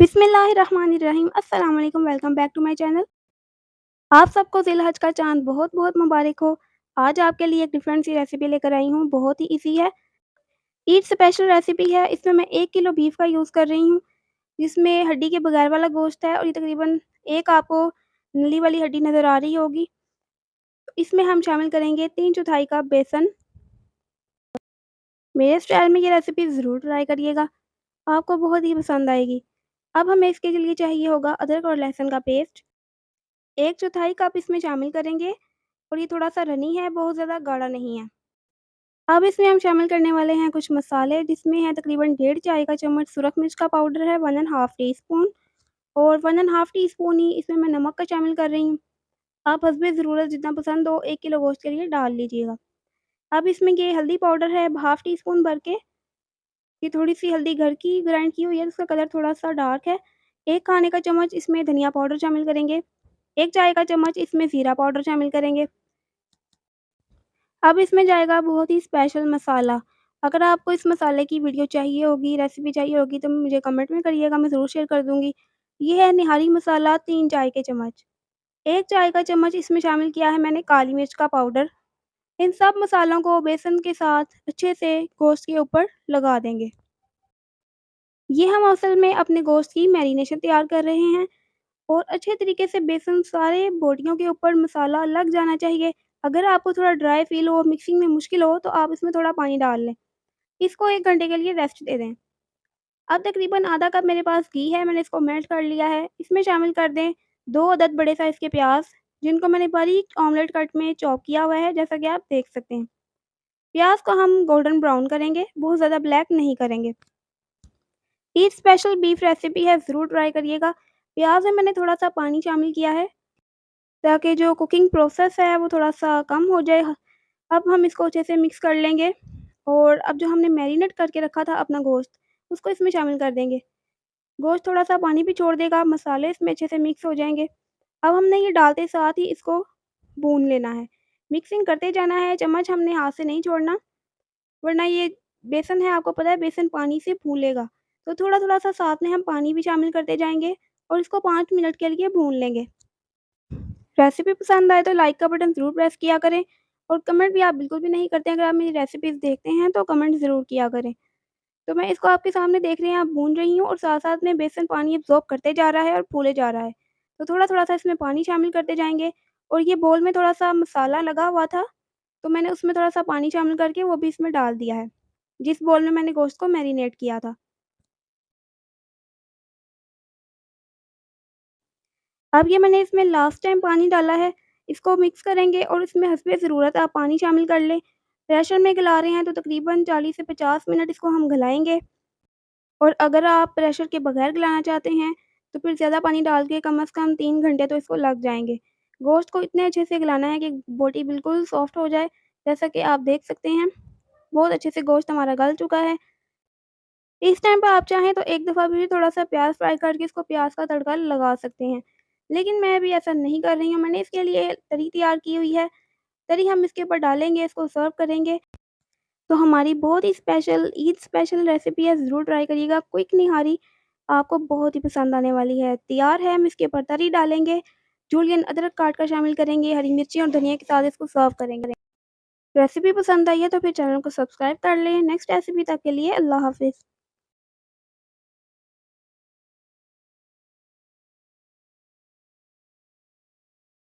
बिस्मिल्लाहिर्रहमानिर्रहीम अस्सलाम वालेकुम welcome back to my channel. आप सबको ज़िलहज का चाँद बहुत-बहुत मुबारक हो। आज आपके लिए एक डिफरेंट सी रेसिपी लेकर आई हूँ, बहुत ही ईज़ी है। ईद स्पेशल रेसिपी है, इसमें मैं 1 किलो बीफ का यूज़ कर रही हूँ, जिसमें हड्डी के बगैर वाला गोश्त है और ये तकरीबन एक आपको नली वाली हड्डी नज़र आ रही होगी। इसमें हम शामिल करेंगे 3/4 कप बेसन। मेरे स्टाइल में ये रेसिपी ज़रूर ट्राई करिएगा, आपको बहुत ही पसंद आएगी। अब हमें इसके लिए चाहिए होगा अदरक और लहसुन का पेस्ट। 1/4 कप इसमें शामिल करेंगे और ये थोड़ा-सा रनी है, बहुत ज़्यादा गाढ़ा नहीं है। अब इसमें हम शामिल करने वाले हैं कुछ मसाले, जिसमें है तकरीबन डेढ़ चाय का चम्मच सुरख मिर्च का पाउडर है, 1 1/2 टीस्पून और 1 1/2 टीस्पून ही इसमें मैं नमक का शामिल कर रही हूँ। आप हस्बे ज़रूरत जितना पसंद हो 1 किलो गोश्त के लिए डाल लीजिएगा। अब इसमें ये हल्दी पाउडर है हाफ़ टीस्पून भर के, ये थोड़ी-सी हल्दी घर की ग्राइंड की हुई है, इसका कलर थोड़ा-सा डार्क है। 1 खाने का चम्मच इसमें धनिया पाउडर शामिल करेंगे, 1 चाय का चम्मच इसमें ज़ीरा पाउडर शामिल करेंगे। अब इसमें जाएगा बहुत ही स्पेशल मसाला। अगर आपको इस मसाले की वीडियो चाहिए होगी, रेसिपी चाहिए होगी तो मुझे कमेंट में करिएगा, मैं ज़रूर शेयर कर दूँगी। ये है निहारी मसाला 3 चाय के चम्मच। 1 चाय का चम्मच इसमें शामिल किया है मैंने काली मिर्च का पाउडर। इन सब मसालों को बेसन के साथ अच्छे से गोश्त के ऊपर लगा देंगे। ये हम असल में अपने गोश्त की मैरिनेशन तैयार कर रहे हैं और अच्छे तरीके से बेसन सारे बोटियों के ऊपर मसाला लग जाना चाहिए। अगर आपको थोड़ा ड्राई फ़ील हो, मिक्सिंग में मुश्किल हो तो आप इसमें थोड़ा पानी डाल लें। इसको 1 घंटे के लिए रेस्ट दे दें। अब तकरीबन आधा कप मेरे पास घी है, मैंने इसको मेल्ट कर लिया है। इसमें शामिल कर दें 2 अदद बड़े साइज़ के प्याज़, जिनको मैंने बारीक ऑमलेट कट में चॉप किया हुआ है, जैसा कि आप देख सकते हैं। प्याज़ को हम गोल्डन ब्राउन करेंगे, बहुत ज़्यादा ब्लैक नहीं करेंगे। ईद स्पेशल बीफ रेसिपी है, ज़रूर ट्राई करिएगा। प्याज़ में मैंने थोड़ा-सा पानी शामिल किया है, ताकि जो कुकिंग प्रोसेस है वो थोड़ा-सा कम हो जाए। अब हम इसको अच्छे से मिक्स कर लेंगे और अब जो हमने मैरिनेट करके रखा था अपना गोश्त, उसको इसमें शामिल कर देंगे। गोश्त थोड़ा-सा पानी भी छोड़ देगा, मसाले इसमें अच्छे से मिक्स हो जाएँगे। अब हमने ये डालते साथ ही इसको भून लेना है। मिक्सिंग करते जाना है, चम्मच हमने हाथ से नहीं छोड़ना, वरना ये बेसन है, आपको पता है बेसन पानी से फूलेगा। तो थोड़ा-थोड़ा सा साथ में हम पानी भी शामिल करते जाएँगे और इसको 5 मिनट के लिए भून लेंगे। रेसिपी पसंद आए तो लाइक का बटन ज़रूर प्रेस किया करें और कमेंट भी आप बिल्कुल भी नहीं करते हैं। अगर आप मेरी रेसिपीज़ देखते हैं तो कमेंट ज़रूर किया करें। तो मैं इसको आपके सामने देख रहे हैं, आप भून रही हूँ और साथ-साथ में बेसन पानी अब्ज़ॉर्ब करते जा रहा है और फूले जा रहा है। तो थोड़ा-थोड़ा सा इसमें पानी शामिल करते जाएँगे और ये बोल में थोड़ा-सा मसाला लगा हुआ था, तो मैंने उसमें थोड़ा-सा पानी शामिल करके वो भी इसमें डाल दिया है, जिस बोल में मैंने गोश्त को मैरिनेट किया था। अब ये मैंने इसमें लास्ट टाइम पानी डाला है, इसको मिक्स करेंगे और इसमें हस्बे ज़रूरत आप पानी शामिल कर लें। प्रेशर में गला रहे हैं तो तकरीबन 40 से 50 मिनट इसको हम गलाएँगे और अगर आप प्रेशर के बगैर गलाना चाहते हैं, तो फिर ज़्यादा पानी डाल के कम से कम 3 घंटे तो इसको लग जाएँगे। गोश्त को इतने अच्छे से गलाना है कि बोटी बिल्कुल सॉफ्ट हो जाए, जैसा कि आप देख सकते हैं, बहुत अच्छे से गोश्त हमारा गल चुका है। इस टाइम पे आप चाहें तो एक दफ़ा फिर थोड़ा-सा प्याज़ फ्राई करके इसको प्याज़ का तड़का लगा सकते हैं। लेकिन मैं अभी ऐसा नहीं कर रही हूँ, मैंने इसके लिए तरी तैयार की हुई है। तरी हम इसके ऊपर डालेंगे, इसको सर्व करेंगे। तो हमारी बहुत ही स्पेशल ईद स्पेशल रेसिपी है, ज़रूर ट्राई करिएगा। क्विक निहारी आपको बहुत ही पसंद आने वाली है। तैयार है, हम इसके ऊपर तरी डालेंगे, जूलियन अदरक काट कर शामिल करेंगे, हरी मिर्ची और धनिया के साथ इसको सर्व करेंगे। रेसिपी पसंद आई है तो फिर चैनल को सब्सक्राइब कर लें। नेक्स्ट रेसिपी तक के लिए अल्लाह हाफ़िज़।